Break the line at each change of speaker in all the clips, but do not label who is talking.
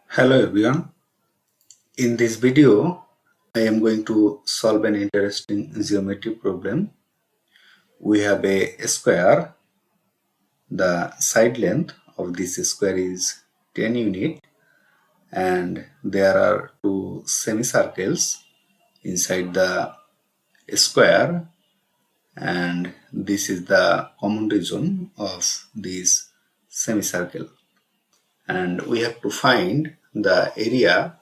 Hello everyone. In this video, I am going to solve an interesting geometry problem. We have a square. The side length of this square is 10 units and there are two semicircles inside the square, and this is the common region of this semicircle, and we have to find the area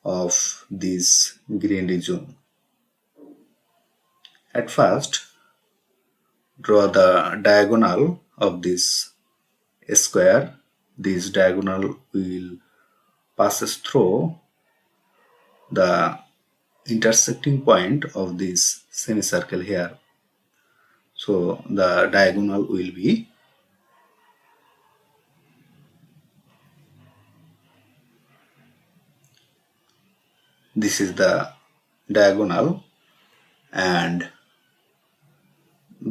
of this green region. At first, draw the diagonal of this square. This diagonal will passes through the intersecting point of this semicircle here. So the diagonal will be this is the diagonal, and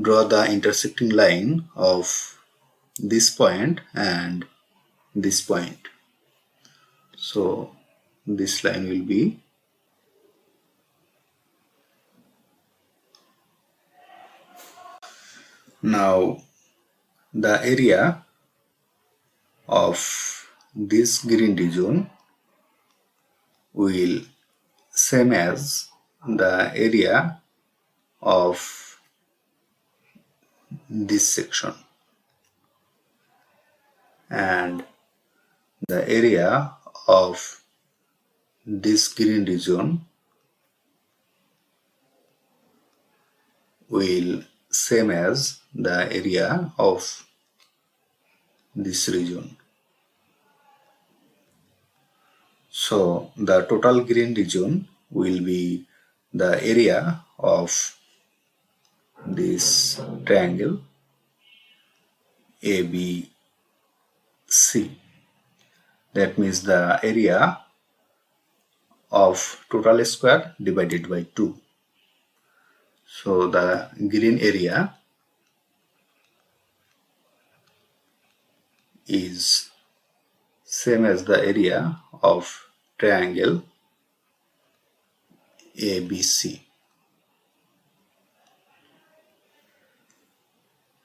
draw the intersecting line of this point and this point. So this line will be now the area of this green region will same as the area of this section, and the area of this green region will same as the area of this region. So the total green region will be the area of this triangle ABC. That means the area of total square divided by 2. So the green area is same as the area of triangle ABC.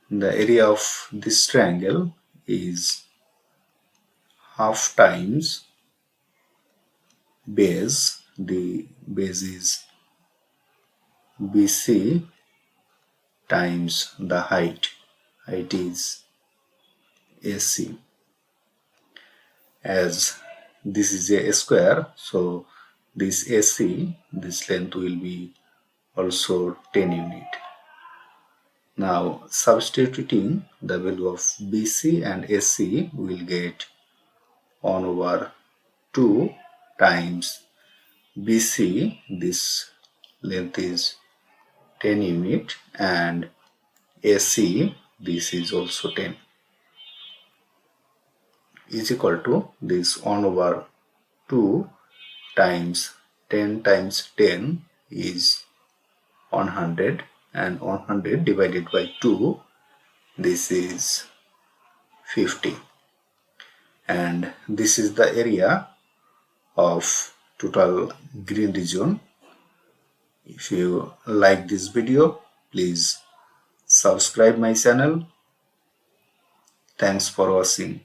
The area of this triangle is half times base. The base is BC times the height. Height is AC. As this is a square, so this AC, this length will be also 10 units. Now substituting the value of BC and AC, we will get 1 over 2 times BC, this length is 10 units, and AC, this is also 10, is equal to this 1 over 2 times 10 times 10 is 100, and 100 divided by 2, this is 50, and this is the area of total green region. If you like this video, please subscribe my channel. Thanks for watching.